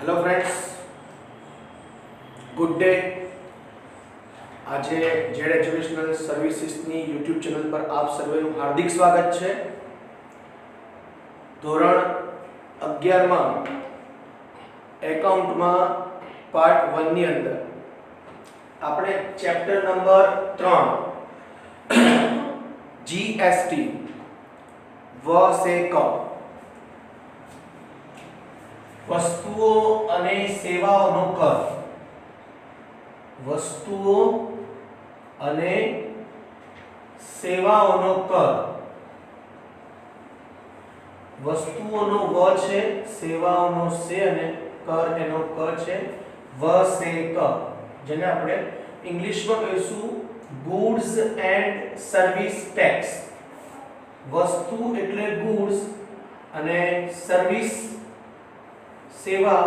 Hello friends, good day. आज Z educational सर्विसेसनी YouTube channel पर आप सर्वेનું हार्दिक स्वागत છે। ધોરણ 11 માં એકાઉન્ટમાં પાર્ટ 1 ની અંદર આપણે ચેપ્ટર નંબર 3 જીએસટી વ સે ક વસ્તુઓ અને સેવાઓનો કર, વસ્તુઓ અને સેવાઓનો કર, વસ્તુઓનો વ છે, સેવાઓનો સે અને કર એનો ક છે વ સે ક, જેને આપણે ઇંગ્લિશમાં કહીશું ગુડ્સ એન્ડ સર્વિસ ટેક્સ। વસ્તુ એટલે ગુડ્સ અને સર્વિસ સેવા,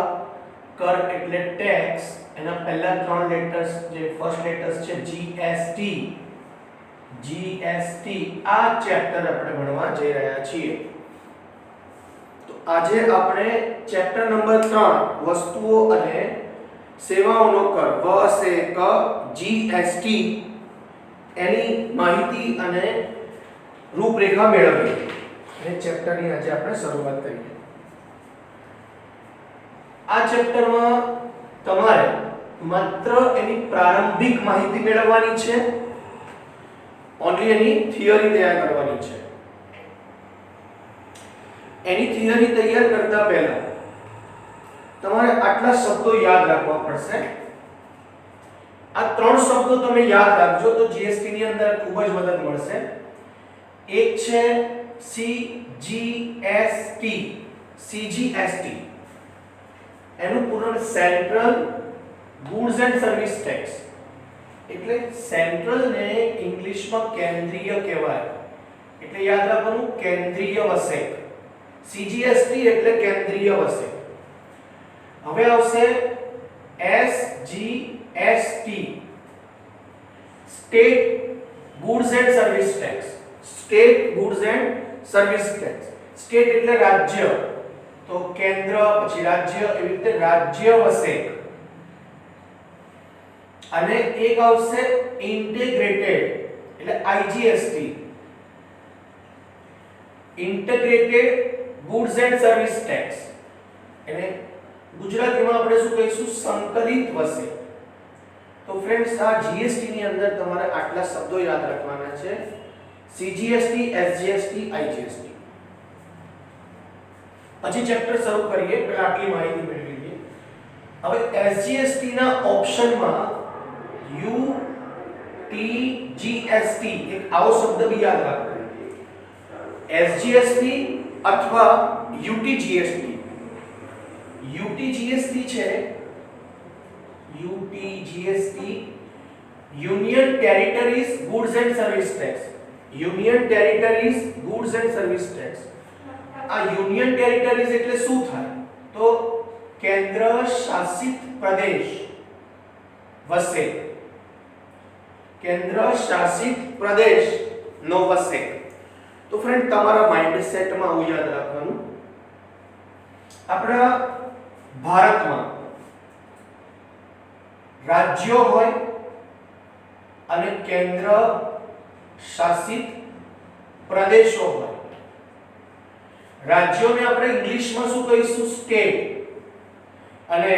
कर એટલે ટેક્સ। એના પહેલા ત્રણ લેટર્સ જે ફર્સ્ટ લેટર્સ છે જીએસટી, જીએસટી આ ચેપ્ટર આપણે ભણવા જઈ રહ્યા છીએ। તો આજે આપણે ચેપ્ટર નંબર 3 વસ્તુઓ અને સેવાઓનો કર વ સે ક જીએસટી એની માહિતી અને રૂપરેખા મેળવીએ અને ચેપ્ટરની આજે આપણે શરૂઆત કરીએ। આ ચેપ્ટરમાં તમારે માત્ર એની પ્રારંભિક માહિતી મેળવવાની છે, ઓન્લી એની થિયરી તૈયાર કરવાની છે। એની થિયરી તૈયાર કરતા પહેલા તમારે આટલા શબ્દો યાદ રાખવા પડશે। આ ત્રણ શબ્દો તમે યાદ રાખજો તો જીએસટી ની અંદર ખૂબ જ મદદ મળશે। એક છે સીજીએસટી, સીજીએસટી એનું પૂર્ણ central goods and service tax, એટલે સેન્ટ્રલ ને ઇંગ્લિશમાં કેન્દ્રીય કહેવાય, એટલે યાદ રાખવાનું કેન્દ્રીય વસેક। સીજીએસટી એટલે કેન્દ્રીય વસેક। હવે આવશે SGST, state goods and service tax, state goods and service tax. State એટલે રાજ્ય, तो केंद्र પછી રાજ્ય, એવી રીતે રાજ્ય વસેક। અને એક આવશે ઇન્ટિગ્રેટેડ એટલે IGST, integrated goods and service tax, એને ગુજરાતીમાં આપણે શું કહીશું સંકલિત વસેક। તો ફ્રેન્ડ્સ આ જીએસટી ની અંદર તમારે આટલા શબ્દો યાદ રાખવાના છે, સીજીએસટી, એસજીએસટી, આઈજીએસટી। પછી ચેપ્ટર શરૂ કરીએ પહેલા આટલી માહિતી મેળવી લઈએ। હવે એસજીએસટી ના ઓપ્શનમાં યુ ટી જીએસટી એક આવો શબ્દ બી યાદ રાખો, એસજીએસટી અથવા યુટી જીએસટી। યુટી જીએસટી છે, UT GST union territories goods and service tax, union territories goods and service tax. આ યુનિયન ટેરિટરીઝ એટલે શું થાય તો કેન્દ્ર શાસિત પ્રદેશ વસેક, કેન્દ્ર શાસિત પ્રદેશ નો વસેક। તો ફ્રેન્ડ તમારા માઇન્ડસેટમાં આવું યાદ રાખવાનું, આપણા ભારતમાં રાજ્યો હોય અને કેન્દ્ર શાસિત પ્રદેશો હોય। राज्यों આપણે ઇંગ્લિશમાં શું કહીશું સ્ટેટ, અને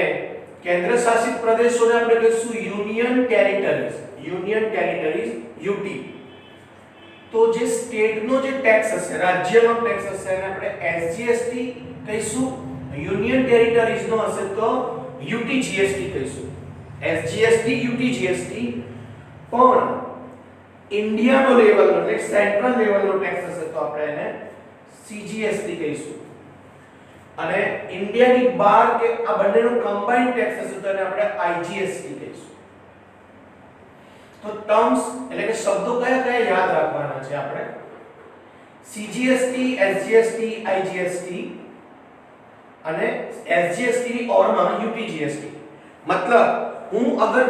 કેન્દ્ર શાસિત પ્રદેશોને આપણે કહીશું union territories, union territories UT. તો જે સ્ટેટનો જે ટેક્સ હશે, રાજ્યનો ટેક્સ હશે એને આપણે એસજીએસટી કહીશું, યુનિયન ટેરિટરીઝનો હશે તો યુટી જીએસટી કહીશું, એસજીએસટી યુટી જીએસટી। પણ ઇન્ડિયાનો લેવલનો એટલે સેન્ટ્રલ લેવલનો ટેક્સ હશે તો આપણે એને सीजीएसटी કહીશું, અને ઇન્ડિયાની બહાર કે આ બંનેનો કમ્બાઇન્ડ ટેક્સ હશે તો એને આપણે આઈજીએસટી કહીશું। તો ટર્મ્સ એટલે કે શબ્દો કયા કયા યાદ રાખવાના છે આપણે, सीजीएसटी, एसजीएसटी, आईजीएसटी અને एसजीएसटी ની ઓરમાં यूटीजीएसटी। मतलब હું અગર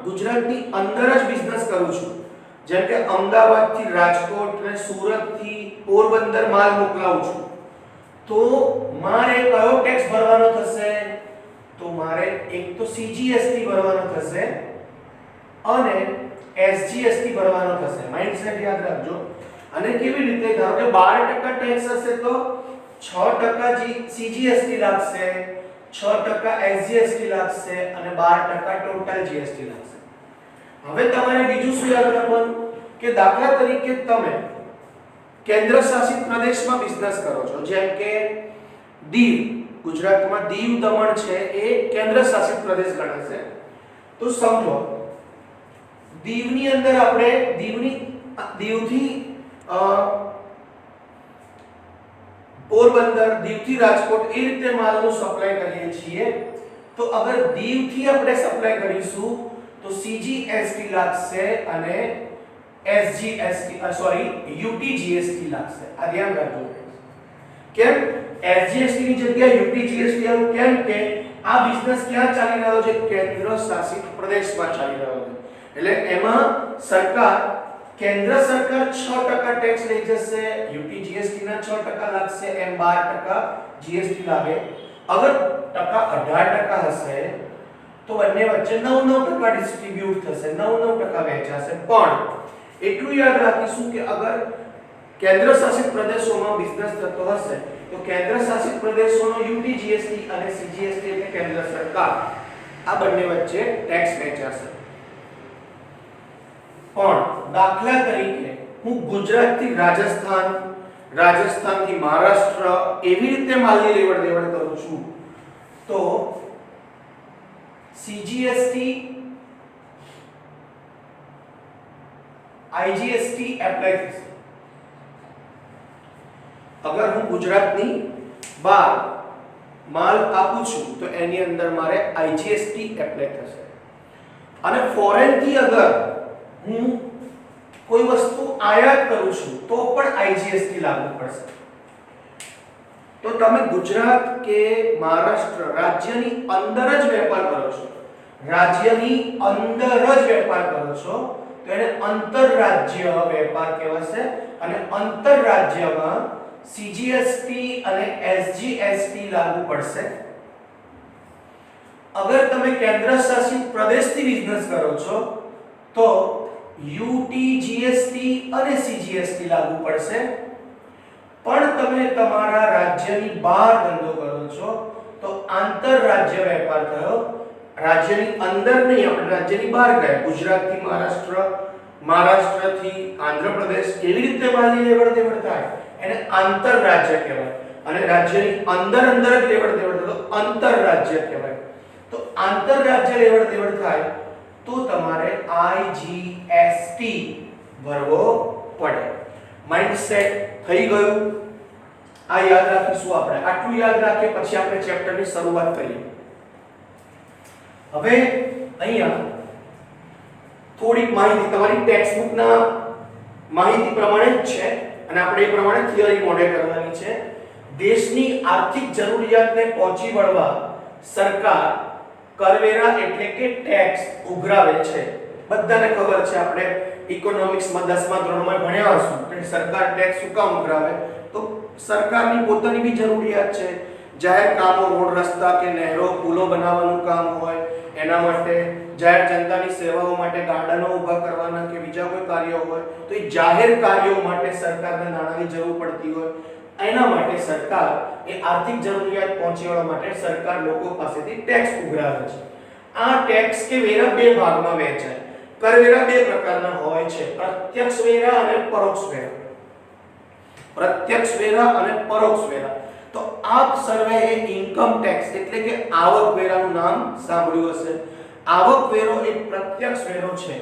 ગુજરાતની અંદર જ બિઝનેસ કરું છું, જેમ કે અમદાવાદ થી રાજકોટ અને સુરત થી પોરબંદર માલ મોકલાવું છું, તો મારે કયો ટેક્સ ભરવાનો થશે તો મારે એક તો CGST ભરવાનો થશે અને SGST ભરવાનો થશે. માઇન્ડસેટ યાદ રાખજો. અને કેવી રીતે? ધારો કે 12% ટેક્સ હશે તો 6% CGST લાગશે, 6% SGST લાગશે અને 12% ટોટલ GST લાગશે. હવે તમારે બીજું શું યાદ રાખવાનું કે દાખલા તરીકે તમે કેન્દ્ર શાસિત પ્રદેશમાં બિઝનેસ કરો છો, જેમ કે દીવ, ગુજરાતમાં દીવ દમણ છે એ કેન્દ્ર શાસિત પ્રદેશ ગણાશે. તો સમજો દીવની અંદર આપણે દીવથી પોરબંદર, દીવથી રાજકોટ એ રીતે માલનું સપ્લાય કરીએ છીએ. તો અગર દીવથી આપણે સપ્લાય કરીશું તો CGST લાગશે અને UTGST લાગશે. આ ધ્યાન રાખજો. કેમ SGST ની જગ્યાએ UTGST આવું? કેમ કે આ બિઝનેસ ક્યાં ચાલી રહ્યો છે? કેન્દ્ર શાસિત પ્રદેશમાં ચાલી રહ્યો છે. એટલે એમાં કેન્દ્ર સરકાર 6% ટેક્સ લઈ જશે, UTGST ના 6% લાગશે, એમ 12% GST લાગે. અગર ટકા 18% હશે તો બંને વચ્ચે 9% ડિસ્ટ્રીબ્યુટ થશે, 9% વહેંચાશે. પણ એટલું યાદ રાખીશું કે અગર કેન્દ્ર શાસિત પ્રદેશોમાં બિઝનેસ થતો હશે તો કેન્દ્ર શાસિત પ્રદેશોનો UTGST અને CGST એટલે કેન્દ્ર સરકાર, આ બંને વચ્ચે ટેક્સ વહેંચાશે. પણ દાખલા તરીકે હું ગુજરાતથી રાજસ્થાન, રાજસ્થાનથી મહારાષ્ટ્ર એવી રીતે માલની લેવડ દેવડ કરું છું તો CGST IGST એપ્લાય થશે. અગર હું ગુજરાતની બહાર માલ આપું છું તો એની અંદર મારે IGST એપ્લાય થશે. અને ફોરેન થી અગર હું કોઈ વસ્તુ આયાત કરું છું તો પણ IGST લાગુ પડશે. તો તમે ગુજરાત કે મહારાષ્ટ્ર રાજ્યની અંદર જ વેપાર કરો છો, રાજ્યની અંદર જ વેપાર કરો છો તો એને આંતરરાજ્ય વેપાર કહેવાશે. અને આંતરરાજ્યમાં CGST અને SGST લાગુ પડશે. અગર તમે કેન્દ્ર શાસિત પ્રદેશથી બિઝનેસ કરો છો તો UTGST અને CGST લાગુ પડશે. પણ તમે તમારા રાજ્યની બહાર ધંધો કરો છો તો આંતરરાજ્ય વેપાર થયો. રાજ્યની અંદર નહીં, આપણે રાજ્યની બહાર ગયા, ગુજરાતથી મહારાષ્ટ્ર, મહારાષ્ટ્રથી આંધ્રપ્રદેશ, કેવી રીતે માલની લેવડ દેવડ થાય એને આંતરરાજ્ય કહેવાય. અને રાજ્યની અંદર જ લેવડ દેવડ તો આંતરરાજ્ય કહેવાય. તો આંતરરાજ્ય લેવડ દેવડ થાય તો તમારે IGST ભરવો પડે. માઇન્ડસેટ થઈ ગયું? આ યાદ રાખીશું આપણે. આટલું યાદ રાખીએ પછી આપણે ચેપ્ટરની શરૂઆત કરીએ. હવે અહીંયા થોડીક માહિતી તમારી ટેક્સ્ટ બુકના માહિતી પ્રમાણે જ છે અને આપણે એ પ્રમાણે થિયરી મોડેલ કરવાની છે. દેશની આર્થિક જરૂરિયાતને પહોંચી વળવા સરકાર કરવેરા એટલે કે ટેક્સ ઉઘરાવે છે. બધાને ખબર છે, આપણે ઇકોનોમિક્સમાં 10મા ધોરણમાં ભણ્યા હશું કે સરકાર ટેક્સ શું કામ ઉઘરાવે? તો સરકારની પોતાની બી જરૂરિયાત છે. જાહેર કામો, રોડ રસ્તા કે નહેરો, પુલો બનાવવાનું કામ હોય એના માટે, જાહેર જનતાની સેવાઓ માટે ગાર્ડનો ઊભા કરવાના કે બીજા કોઈ કાર્યો હોય તો એ જાહેર કાર્યો માટે સરકારને નાણાંની જરૂર પડતી હોય. એના માટે સરકાર એ આર્થિક જરૂરિયાત પહોંચી વળવા માટે સરકાર લોકો પાસેથી ટેક્સ ઉઘરાવે છે. આ ટેક્સ કે વેરા બે ભાગમાં વહેંચાય. કરવેરા બે પ્રકારના હોય છે, પ્રત્યક્ષ વેરા અને પરોક્ષ વેરા. પ્રત્યક્ષ વેરા અને પરોક્ષ વેરા. તો આપ સર્વેએ ઇન્કમ ટેક્સ એટલે કે આવક વેરાનું નામ સાંભળ્યું હશે. આવક વેરો એ પ્રત્યક્ષ વેરો છે.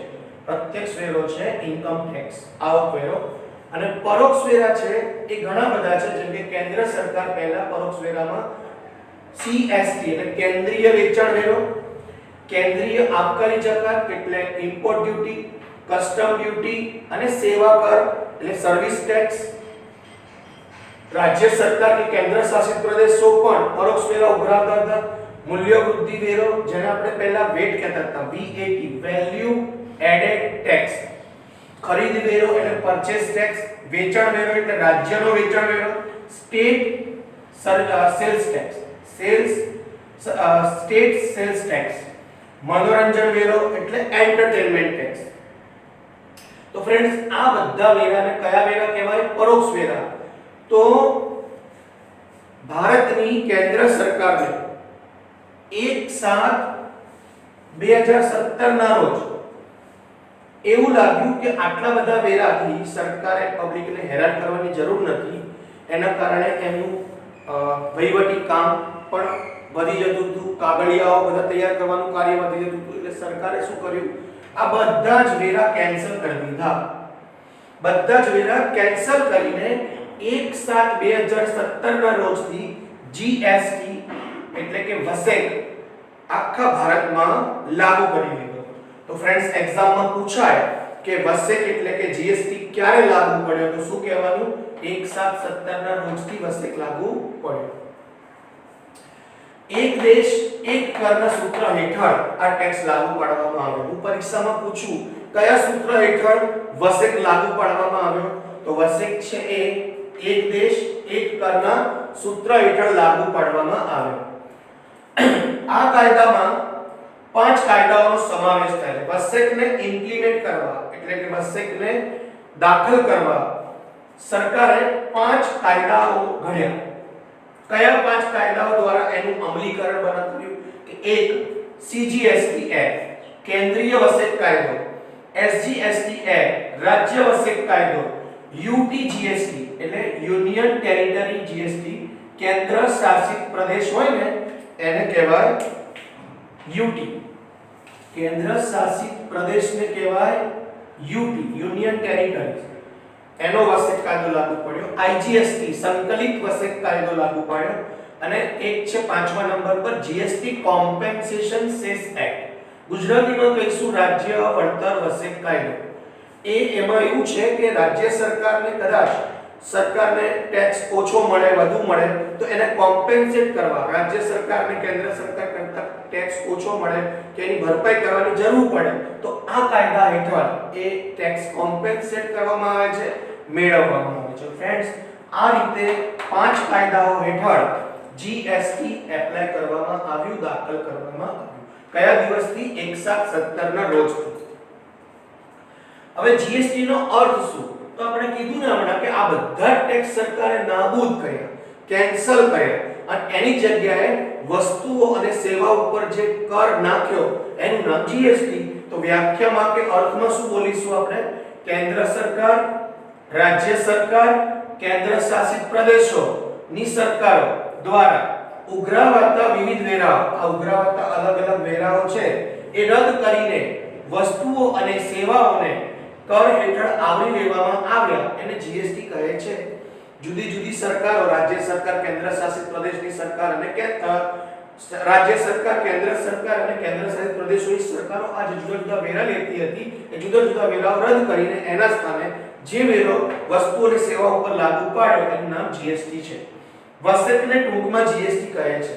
પ્રત્યક્ષ વેરો છે ઇન્કમ ટેક્સ, આવક વેરો. અને પરોક્ષ વેરા છે એ ઘણા બધા છે, જેમ કે કેન્દ્ર સરકાર પહેલા પરોક્ષ વેરામાં CST એટલે કેન્દ્રીય વેચાણ વેરો, કેન્દ્રીય આબકારી જકાત એટલે ઇમ્પોર્ટ ડ્યુટી, કસ્ટમ ડ્યુટી અને સેવા કર એટલે સર્વિસ ટેક્સ. રાજ્ય સરકાર કે કેન્દ્ર શાસિત પ્રદેશો પણ પરોક્ષ વેરા ઉઘરાવતા હતા. મૂલ્ય વૃદ્ધિ વેરો જેને આપણે પહેલા વેટ કહેતા હતા, VAT વેલ્યુ એડેડ ટેક્સ. ખરીદ વેરો એટલે પરચેસ ટેક્સ. વેચાણ વેરો એટલે રાજ્યનો વેચાણ વેરો. State sales tax, sales state sales tax, મનોરંજન વેરો એટલે એન્ટરટેનમેન્ટ ટેક્સ. તો ફ્રેન્ડ્સ આ બધા વેરાને કયા વેરા કહેવાય? પરોક્ષ વેરા. તો ભારતની કેન્દ્ર સરકારને 1/7/2017 ના રોજ એવું લાગ્યું કે આટલા બધા વેરાથી સરકારે પબ્લિકને હેરાન કરવાની જરૂર નથી, એના કારણે એમનું વહીવટી કામ પણ વધી જતું હતું, કાગળિયાઓ બધા તૈયાર કરવાનું કાર્ય વધી જતું હતું. એટલે સરકારે શું કર્યું? આ બધા જ વેરા કેન્સલ કરી દીધા. બધા જ વેરા કેન્સલ કરીને 1/7/2017 ના રોજથી જીએસટી એટલે કે વસેક આખા ભારતમાં લાગુ કરી દીધો. તો ફ્રેન્ડ્સ એક્ઝામમાં પૂછાય કે વસેક એટલે કે જીએસટી ક્યારે લાગુ પડ્યો? તો શું કહેવાનું? 1/7/17 ના રોજથી વસેક લાગુ પડ્યો. એક દેશ એક કરના સૂત્ર હેઠળ આ ટેક્સ લાગુ પાડવામાં આવ્યો. હું પરીક્ષામાં પૂછું કયા સૂત્ર હેઠળ વસેક લાગુ પાડવામાં આવ્યો? તો વસેક છે એ એક દેશ એક કરના સૂત્ર હેઠળ લાગુ પાડવામાં આવ્યો. આ કાયદામાં 5 કાયદાઓનો સમાવેશ થાય છે. વસેકને ઇમ્પ્લિમેન્ટ કરવા એટલે કે વસેકને દાખલ કરવા સરકારે 5 કાયદાઓ ઘડ્યા. કયા 5 કાયદાઓ દ્વારા એનું અમલીકરણ બનાવ્યું? કે એક સીજીએસટી એક્ટ કેન્દ્રીય વસેક કાયદો, એસજીએસટી એક્ટ રાજ્ય વસેક કાયદો, યુટીજીએસટી એટલે યુનિયન ટેરિટરી જીએસટી કેન્દ્ર શાસિત પ્રદેશ હોય ને એને કહેવાય યુટી. કેન્દ્ર શાસિત પ્રદેશને કહેવાય યુટી યુનિયન ટેરિટરી. એનો વસેક કાયદો લાગુ પડ્યો. આઈજીએસટી સંકલિત વસેક કાયદો લાગુ પડ્યો. અને એક છે 5મા નંબર પર જીએસટી કોમ્પેન્સેશન સેસ એક્ટ. ગુજરાતીમાં કહીશું રાજ્ય વળતર વસેક કાયદો. એમાં એવું છે કે રાજ્ય સરકારને કદાચ સરકારને ટેક્સ ઓછો મળે વધુ મળે તો એને કોમ્પેન્સેટ કરવા રાજ્ય સરકારને કેન્દ્ર સરકાર કરતા ટેક્સ ઓછો મળે કે એની ભરપાઈ કરવાની જરૂર પડે તો આ કાયદા હેઠળ એ ટેક્સ કોમ્પેન્સેટ કરવામાં આવે છે, મેળવવામાં આવે છે. ફ્રેન્ડ્સ આ રીતે 5 કાયદાઓ હેઠળ જીએસટી એપ્લાય કરવામાં આવ્યું, દાખલ કરવામાં આવ્યું. કયા દિવસથી? 1/7/17 ના રોજથી. હવે જીએસટી નો અર્થ શું? તો આપણે કીધું ને હમણાં કે આ બધા ટેક્સ સરકારે નાબૂદ કર્યા, કેન્સલ કર્યા અને એની જગ્યાએ વસ્તુઓ અને સેવાઓ ઉપર જે કર નાખ્યો એનું નામ જીએસટી. તો વ્યાખ્યામાં કે અર્થમાં શું બોલીશું આપણે? કેન્દ્ર સરકાર, રાજ્ય સરકાર, કેન્દ્ર શાસિત પ્રદેશોની સરકારો દ્વારા ઉઘરાવાતા વિવિધ વેરાઓ, આ ઉઘરાવાતા અલગ અલગ વેરાઓ છે એ રદ કરીને વસ્તુઓ અને સેવાઓને કર હેઠળ આવરી લેવામાં આવ્યા એને જીએસટી કહે છે. જુદી જુદી સરકારો, રાજ્ય સરકાર, કેન્દ્ર શાસિત પ્રદેશની સરકાર અને રાજ્ય સરકાર, કેન્દ્ર સરકાર અને કેન્દ્ર શાસિત પ્રદેશોની સરકારો આ જુદા જુદા વેરા લેતી હતી એ જુદા જુદા વેરાઓ રદ કરીને એના સ્થાને જે વેરો વસ્તુ અને સેવાઓ પર લાગુ પાડ્યો એનું નામ જીએસટી છે. વસેકને ટૂંકમાં જીએસટી કહે છે.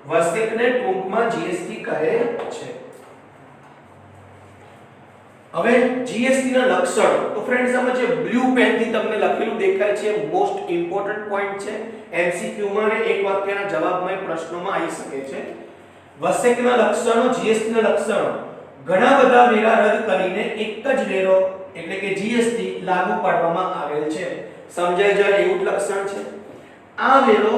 વસેકને ટૂંકમાં જીએસટી કહે છે. હવે જીએસટી ના લક્ષણો. તો ફ્રેન્ડ્સ આમાં જે બ્લુ પેન થી તમને લખેલું દેખાય છે મોસ્ટ ઇમ્પોર્ટન્ટ પોઈન્ટ છે. એમસીક્યુ માં અને એક વાક્યના જવાબમાં પ્રશ્નોમાં આવી શકે છે. વસેકના લક્ષણો, જીએસટી ના લક્ષણો. ઘણા બધા વેરા રદ કરીને એક જ વેરો એટલે કે જીએસટી લાગુ પાડવામાં આવેલ છે. સમજાય જાય એવું જ લક્ષણ છે. આ વેરો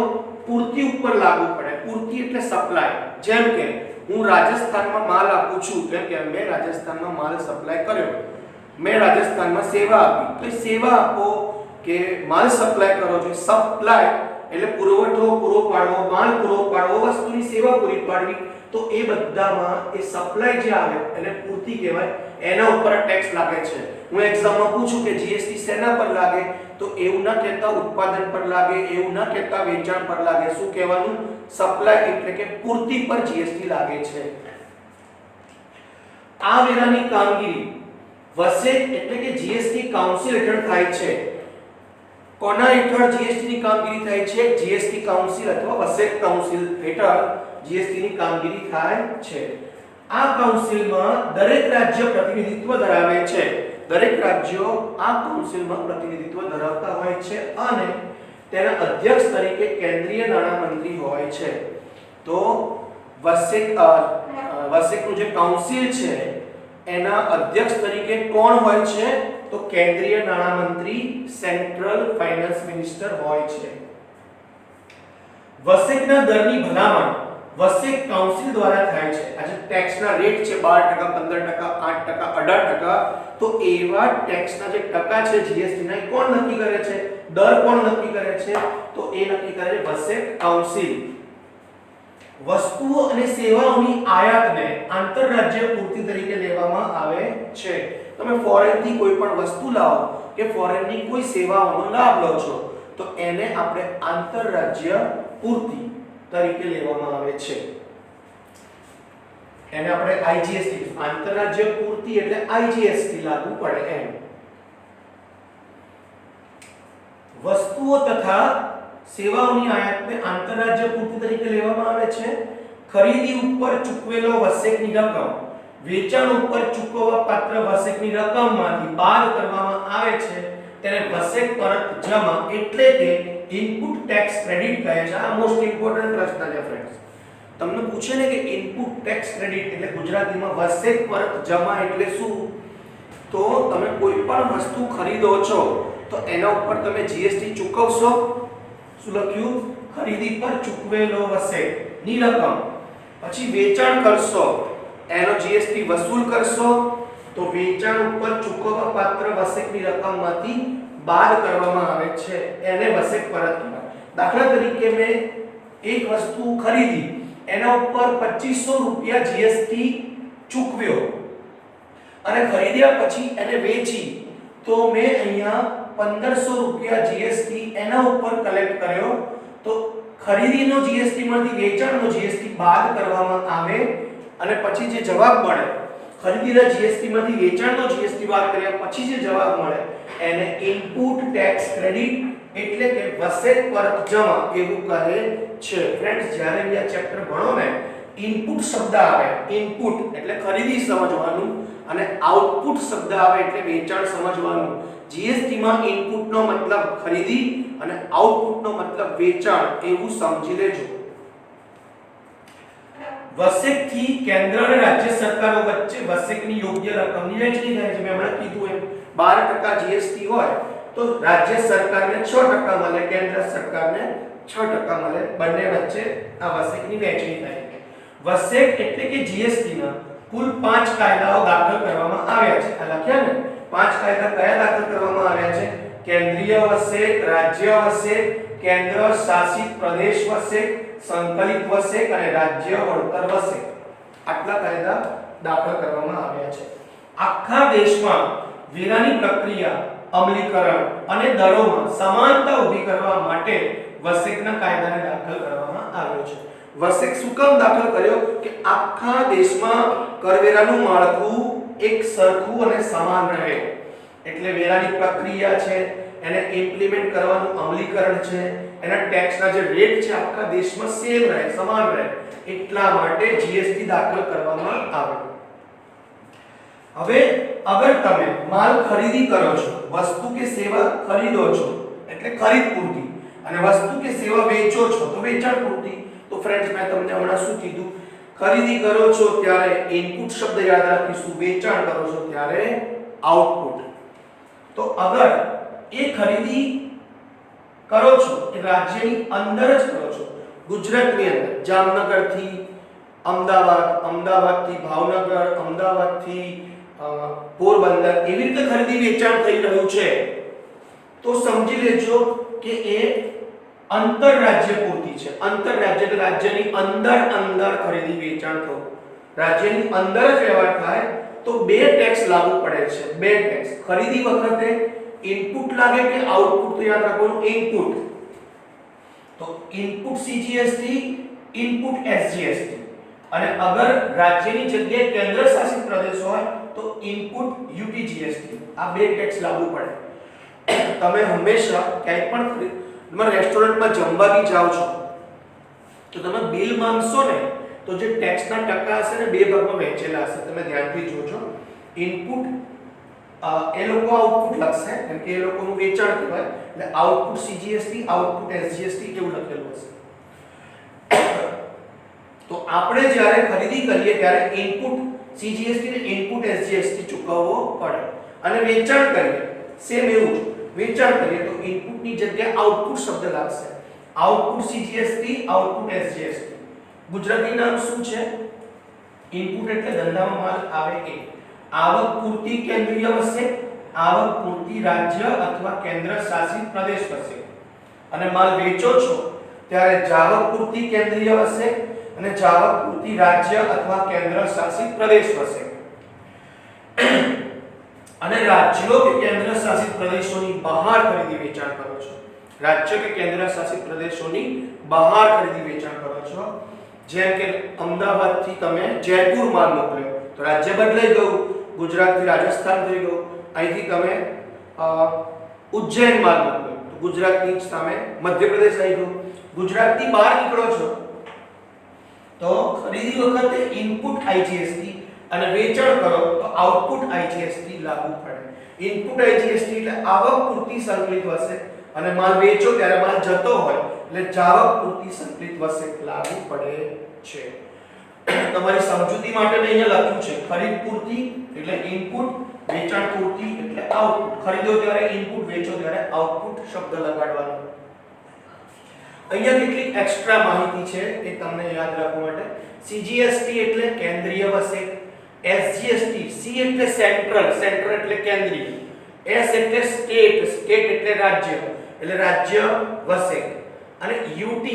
પૂર્તિ ઉપર લાગુ પડે. પૂર્તિ એટલે સપ્લાય. જેમ કે હું રાજસ્થાનમાં માલ આપું છું, એટલે કે મેં રાજસ્થાનમાં માલ સપ્લાય કર્યો, મેં રાજસ્થાનમાં સેવા આપી. તો સેવા આપો કે માલ સપ્લાય કરો છો. સપ્લાય એટલે પુરવઠો પૂરો પાડવો, માલ પૂરો પાડવો, વસ્તુની સેવા પૂરી પાડવી. તો એ બધામાં એ સપ્લાય જે આવે એને પૂર્તિ કહેવાય. એના ઉપર ટેક્સ લાગે છે. હું એક્ઝામમાં પૂછું કે જીએસટી શેના પર લાગે? તો એવું ના કહેતા ઉત્પાદન પર લાગે, એવું ના કહેતા વેચાણ પર લાગે. શું કહેવાનું? સપ્લાય એટલે કે પૂર્તિ પર જીએસટી લાગે છે. આ વેરાની કામગીરી વસેક એટલે કે જીએસટી કાઉન્સિલ હેઠળ થાય છે. કોના હેઠળ જીએસટી ની કામગીરી થાય છે? જીએસટી કાઉન્સિલ અથવા વસેક કાઉન્સિલ હેઠળ જીએસટી ની કામગીરી થાય છે. આ કાઉન્સિલમાં દરેક રાજ્ય પ્રતિનિધિત્વ ધરાવે છે. દરેક રાજ્યો આ કાઉન્સિલમાં પ્રતિનિધિત્વ ધરાવતા હોય છે અને તેના અધ્યક્ષ તરીકે કેન્દ્રીય નાણાં મંત્રી હોય છે. તો વસેકનું જે કાઉન્સિલ છે એના અધ્યક્ષ તરીકે કોણ હોય છે? તો કેન્દ્રીય નાણાં મંત્રી, સેન્ટ્રલ ફાઇનાન્સ મિનિસ્ટર હોય છે. વસેકના દરની ભલામણ વસેક કાઉન્સિલ દ્વારા થાય છે. આજે ટેક્સના રેટ છે 12%, 15%, 8%, 18%, તો એવા ટેક્સના જે ટકા છે જીએસટી ના કોણ નક્કી કરે છે? દર કોણ નક્કી કરે છે? તો એ નક્કી કરે છે વસેક કાઉન્સિલ. વસ્તુઓ અને સેવાઓની આયાતને આંતરરાજ્ય પૂર્તિ તરીકે લેવામાં આવે છે. તમે ફોરેનથી કોઈ પણ વસ્તુ લાવો કે ફોરેનની કોઈ સેવાઓનો લાભ લો છો તો એને આપણે આંતરરાજ્ય પૂર્તિ તરીકે લેવામાં આવે છે. એને આપણે આઈજીએસટી, આંતરરાજ્ય પૂર્તિ એટલે આઈજીએસટી લાગુ પડે એમ. વસ્તુઓ તથા સેવાઓની આયાતને આંતરરાજ્ય પૂર્તિ તરીકે લેવામાં આવે છે. ખરીદી ઉપર ચૂકવેલો વસેકની રકમ વેચાણ ઉપર ચૂકવવા પાત્ર વસેકની રકમમાંથી બાદ કરવામાં આવે છે તેને વસેક પરત જમા એટલે કે ઇનપુટ ટેક્સ ક્રેડિટ કહે છે. આ મોસ્ટ ઇમ્પોર્ટન્ટ પ્રશ્ન છે ફ્રેન્ડ્સ. તમને પૂછે ને કે ઇનપુટ ટેક્સ ક્રેડિટ એટલે ગુજરાતીમાં વસેક પરત જમા એટલે શું? તો તમે કોઈ પણ વસ્તુ ખરીદો છો તો એના ઉપર તમે જીએસટી ચૂકવશો. શું લખ્યું? ખરીદી પર ચૂકવેલો વસેક ની રકમ. પછી વેચાણ કરશો એનો જીએસટી વસૂલ કરશો તો વેચાણ ઉપર ચૂકવવા પાત્ર વસેકની રકમમાંથી બાદ કરવામાં આવે છે એને વસેક પરત કહેવાય. દાખલા તરીકે મેં એક વસ્તુ ખરીદી એના ઉપર 2500 રૂપિયા જીએસટી ચૂકવ્યો અને ખરીદ્યા પછી એને વેચી તો મેં અહીંયા 1500 રૂપિયા જીએસટી એના ઉપર કલેક્ટ કર્યો. તો ખરીદીનો જીએસટી માંથી વેચાણનો જીએસટી બાદ કરવામાં આવે અને પછી જે જવાબ મળે ખરીદીના જીએસટી માંથી વેચાણનો જીએસટી બાદ કર્યા પછી જે જવાબ મળે એને ઇનપુટ ટેક્સ ક્રેડિટ એટલે કે વસેક પરત જમા એવું કહે છે. ફ્રેન્ડ્સ, જ્યારે બી આ ચેપ્ટર ભણો ને ઇનપુટ શબ્દ આવે, ઇનપુટ એટલે ખરીદી સમજવાનું અને આઉટપુટ શબ્દ આવે એટલે વેચાણ સમજવાનું. જીએસટી માં ઇનપુટ નો મતલબ ખરીદી અને આઉટપુટ નો મતલબ વેચાણ એવું સમજી લેજો. વસેક થી કેન્દ્ર અને રાજ્ય સરકારો વચ્ચે વસેકની યોગ્ય રકમની વહેંચણી થાય છે. મેં હમણાં કીધું એમ 12% જીએસટી હોય તો રાજ્ય સરકારને 6% મળે, કેન્દ્ર સરકારને 6% મળે. બંને વચ્ચે આ વસેકની વહેંચણી થાય. વસેક એટલે કે જીએસટી ના કુલ 5 કાયદાઓ દાખલ કરવામાં આવ્યા છે. આ લખ્યા ને 5 કાયદા કયા દાખલ કરવામાં આવ્યા છે? કેન્દ્રીય વસેક, રાજ્ય વસેક, કેન્દ્ર શાસિત પ્રદેશ વસેક, સંકલિત વસેક અને રાજ્ય વળતર વસેક. આટલા કાયદા દાખલ કરવામાં આવ્યા છે. આખા દેશમાં વેરાની પ્રક્રિયા, અમલીકરણ અને દરોમાં સમાનતા ઊભી કરવા માટે વસેકના કાયદાને દાખલ કરવામાં આવ્યો છે. વસેક શું કામ દાખલ કર્યો? કે આખા દેશમાં કરવેરાનું માળખું એક સરખું અને સમાન રહે. એટલે વેરાની પ્રક્રિયા છે એને ઇમ્પ્લિમેન્ટ કરવાનું અમલીકરણ છે, એના ટેક્સના જે રેટ છે આખા દેશમાં સેમ રહે, સમાન રહે. એટલા માટે જીએસટી દાખલ કરવામાં આવે. હવે અગર તમે માલ ખરીદી કરો છો, વસ્તુ કે સેવા ખરીદો છો એટલે ખરીદ પૂર્તિ અને વસ્તુ કે સેવા વેચો છો તો વેચાણ પૂર્તિ. તો ફ્રેન્ડ્સ, મેં તમને હમણાં શું કીધું? ખરીદી કરો છો ત્યારે ઇનપુટ શબ્દ યાદ રાખીશું, વેચાણ કરો છો ત્યારે આઉટપુટ. તો અગર એ ખરીદી કરો છો એ રાજ્યની અંદર જ કરો છો, ગુજરાતની અંદર જામનગર થી અમદાવાદ, અમદાવાદ થી ભાવનગર, અમદાવાદ થી પોરબંદર એવી રીતે ખરીદી વેચાણ થઈ રહ્યું છે તો સમજી લેજો કે એ અંતરરાજ્ય પૂર્તિ છે. અંતરરાજ્ય એટલે રાજ્યની અંદર ખરીદી વેચાણ થવું. રાજ્યની અંદર જ વ્યવહાર થાય તો બે ટેક્સ લાગુ પડે છે. બે ટેક્સ. ખરીદી વખતે ઇનપુટ લાગે કે આઉટપુટ? તો યાદ રાખવાનું ઇનપુટ. તો ઇનપુટ સીજીએસટી, ઇનપુટ એસજીએસટી. અને અગર રાજ્યની જગ્યાએ કેન્દ્ર શાસિત પ્રદેશ હોય તો ઇનપુટ યુટીજીએસટી. આ બે ટેક્સ લાગુ પડે. તમે હંમેશા ક્યાંય પણ તમે રેસ્ટોરન્ટમાં જમવા બી જાઓ છો તો તમે બિલ માંગશો ને તો જે ટેક્સના ટકા હશે ને બે ભાગમાં વહેંચેલા હશે. તમે ધ્યાનથી જોજો. ઇનપુટ એ લોકો આઉટપુટ લખશે કેમ કે એ લોકોનું વેચાણ કહેવાય એટલે આઉટપુટ સીજીએસટી, આઉટપુટ એસજીએસટી એવું લખેલું હશે. તો આપણે જ્યારે ખરીદી કરીએ ત્યારે ઇનપુટ CGST ને ઇનપુટ SGST ચૂકવવો પડે અને વેચાણ કરીએ સેમ એવું જ વેચાણ કરીએ તો ઇનપુટ ની જગ્યાએ આઉટપુટ શબ્દ લાગશે output CGST output SGST Gujarati નામ શું છે ઇનપુટ એટલે ધંધામાં માલ આવે એ આવક પૂરતી કેન્દ્રીય વસેક આવક પૂરતી રાજ્ય અથવા કેન્દ્ર શાસિત પ્રદેશ વસેક અને માલ વેચો છો ત્યારે જાવક પૂરતી કેન્દ્રીય વસેક અને જાવક પૂરતી રાજ્ય અથવા કેન્દ્ર શાસિત પ્રદેશ વસેક અને રાજ્યો કે કેન્દ્ર શાસિત પ્રદેશોની બહાર ખરીદી વેચાણ કરો છો રાજ્ય કે કેન્દ્ર શાસિત પ્રદેશોની બહાર ખરીદી વેચાણ કરો છો જેમ કે અમદાવાદ થી તમે જયપુર માલ મોકલ્યો તો રાજ્ય બદલાઈ ગયું ગુજરાત થી રાજસ્થાન થઈ ગયું અહીંથી તમે ઉજ્જૈન માલ મોકલ્યો તો ગુજરાતની સામે મધ્યપ્રદેશ આવી ગયું ગુજરાત થી બહાર નીકળો છો તો ખરીદી વખતે ઇનપુટ IGST અને વેચાણ કરો તો આઉટપુટ IGST લાગુ પડે ઇનપુટ IGST એટલે આવક પૂરતી સંકલિત વસેક અને માલ વેચો ત્યારે માલ જતો હોય એટલે જાવક પૂરતી સંકલિત વસેક લાગુ પડે છે તમારી સમજૂતી માટે મેં અહીંયા લખ્યું છે ખરીદ પૂરતી એટલે ઇનપુટ વેચાણ પૂરતી એટલે આઉટપુટ ખરીદો ત્યારે ઇનપુટ વેચો ત્યારે આઉટપુટ શબ્દ લગાડવાનો અહીંયા કેટલીક એક્સ્ટ્રા માહિતી છે એ તમને યાદ રાખવા માટે CGST એટલે કેન્દ્રીય વસેક SGST C એટલે સેન્ટ્રલ સેન્ટ્રલ એટલે કેન્દ્રીય S એટલે સ્ટેટ સ્ટેટ એટલે રાજ્ય એટલે રાજ્ય વસેક અને UT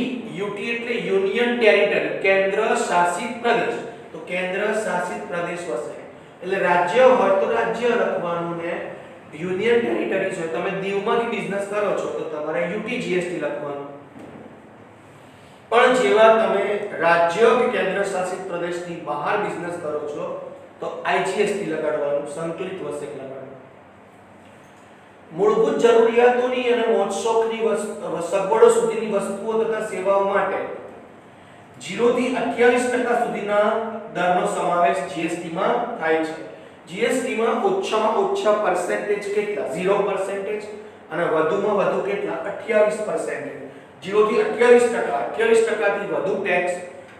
એટલે યુનિયન ટેરિટરી કેન્દ્ર શાસિત પ્રદેશ તો કેન્દ્ર શાસિત પ્રદેશ વસેક એટલે રાજ્ય હોય તો રાજ્ય લખવાનું ને યુનિયન ટેરિટરી છે તમે દીવમાંથી બિઝનેસ કરો છો તો તમારે UT GST લખવાનું પણ જેવા તમે રાજ્ય કે કેન્દ્ર શાસિત પ્રદેશની બહાર બિઝનેસ કરો છો તો IGST લગાડવાનું સંકલિત વસેક લગાડવાનું મૂળભૂત જરૂરિયાતોની અને મોજશોખની સગવડો સુધીની વસ્તુઓ તથા સેવાઓ માટે 0 થી 28% સુધીના દરનો સમાવેશ GST માં થાય છે GST માં ઓછામાં ઓછા પર્સન્ટેજ કેટલા 0% અને વધુમાં વધુ કેટલા 28% 0 થી 28% 28% થી વધુ ટેક્સ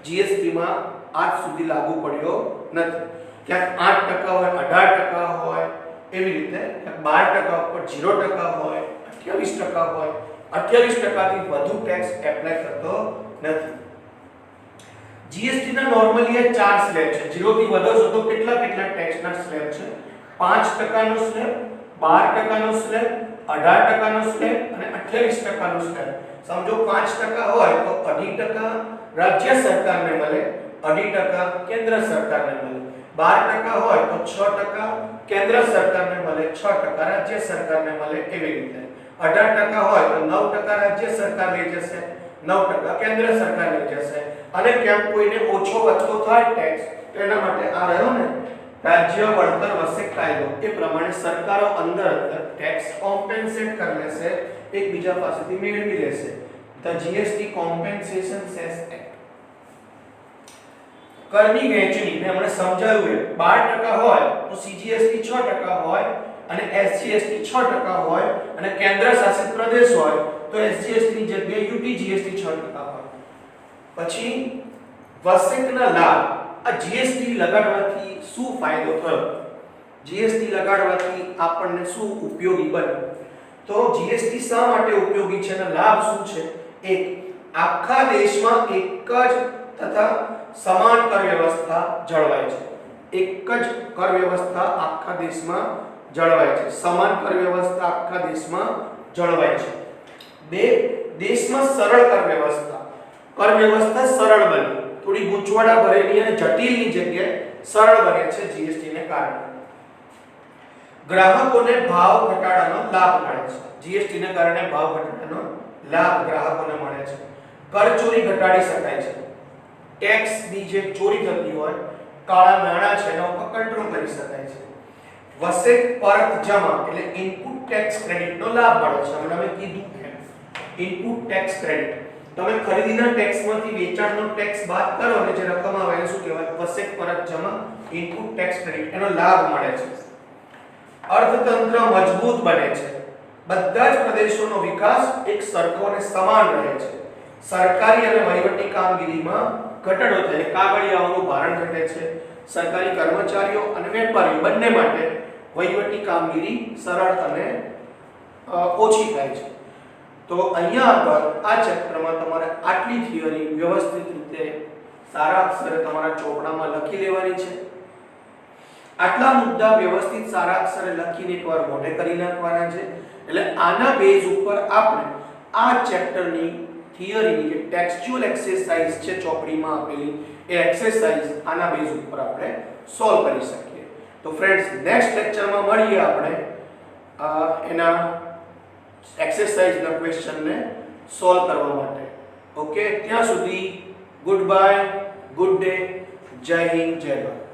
GST માં આજ સુધી લાગુ પડ્યો નથી ક્યાંક 8% હોય 18% હોય એવી રીતે 12% ઉપર 0% હોય 28% હોય 28% થી વધુ ટેક્સ એપ્લાય કરતો નથી GST ના નોર્મલી એ 4 સ્લેબ છે 0 થી વધુ છો તો કેટલા ટેક્સ ના સ્લેબ છે 5% નો સ્લેબ 12% નો સ્લેબ 18% નો સ્લેબ અને 28% નો સ્લેબ સમજો 5% હોય તો 2.5% રાજ્ય સરકારને મળે 2.5% કેન્દ્ર સરકારને મળે 12% હોય તો 6% કેન્દ્ર સરકારને મળે 6% રાજ્ય સરકારને મળે એવી રીતે 18% હોય તો 9% રાજ્ય સરકાર લઈ જશે 9% કેન્દ્ર સરકાર લઈ જશે અને ક્યાંક કોઈને ઓછો વધતો થાય ટેક્સ તો એના માટે આ રહ્યો ને રાજ્ય વળતર વસેક કાયદો એ પ્રમાણે સરકારો અંદર ટેક્સ કોમ્પેન્સેટ કરી લેશે એકબીજા પાસેથી મેળવી લેશે the GST compensation cess act કરની વહેંચણી મેં હમણાં સમજાવ્યું 12% હોય તો CGST 6% હોય અને SGST 6% હોય અને કેન્દ્ર શાસિત પ્રદેશ હોય તો SGST ની જગ્યાએ UT GST 6% હોય પછી વસેકના લાભ આ GST લગાડવાથી શું ફાયદો થયો GST લગાડવાથી આપણને શું ઉપયોગી બને તો GST શા માટે ઉપયોગી છે અને લાભ શું છે એક આખા દેશમાં એક જ તથા સમાન કર વ્યવસ્થા જળવાય છે એક જ કર વ્યવસ્થા આખા દેશમાં જળવાય છે સમાન કર વ્યવસ્થા આખા દેશમાં જળવાય છે બે દેશમાં સરળ કર વ્યવસ્થા સરળ બની થોડી ગૂંચવાડા ભરેલી અને જટિલની જગ્યાએ સરળ બને છે GST ને કારણે ગ્રાહકોને ભાવ ઘટાડાનો લાભ મળે છે GST ને કારણે ભાવ ઘટાડાનો લાભ ગ્રાહકોને મળે છે કર ચોરી ઘટાડી શકાય છે ટેક્સ ની જે ચોરી થતી હોય કાળા નાણાં છે એના ઉપર કંટ્રોલ કરી શકાય છે વસેક પરત જમા એટલે ઇનપુટ ટેક્સ ક્રેડિટ નો લાભ મળે છે હમણાં મેં કીધું એમ ઇનપુટ ટેક્સ ક્રેડિટ તમે ખરીદીના ટેક્સમાંથી વેચાણનો ટેક્સ બાદ કરો અને જે રકમ આવે એને શું કહેવાય વસેક પરત જમા ઇનપુટ ટેક્સ ક્રેડિટ એનો લાભ મળે છે અર્થતંત્ર મજબૂત બને છે બધા જ પ્રદેશોનો વિકાસ એક સરખો અને સમાન રહે છે સરકારી અને વહીવટી કામગીરીમાં ઘટાડો થાય, કાગળિયાઓનું ભારણ ઘટે છે, સરકારી કર્મચારીઓ અને વેપારીઓ બંને માટે વહીવટી કામગીરી સરળ અને ઓછી થાય છે. તો અહીંયા આગળ આ ચેપ્ટરમાં તમારે આટલી થિયરી વ્યવસ્થિત રીતે સારા અક્ષરે તમારા ચોપડામાં લખી લેવાની છે. આટલા મુદ્દા વ્યવસ્થિત સારા અક્ષરે લખીને એકવાર મોઢે કરી નાખવાના છે. એટલે આના બેઝ ઉપર આપણે આ ચેપ્ટરની થિયરીની જે ટેક્સ્ચ્યુઅલ એક્સરસાઇઝ છે ચોપડીમાં આપેલી એ એક્સરસાઇઝ આના બેઝ ઉપર આપણે સોલ્વ કરી શકીએ. તો ફ્રેન્ડ્સ નેક્સ્ટ લેક્ચરમાં મળીએ આપણે એના એક્સરસાઇઝના ક્વેશ્ચનને સોલ્વ કરવા માટે. ઓકે, ત્યાં સુધી ગુડ બાય, ગુડ ડે, જય હિન્દ, જય ભારત.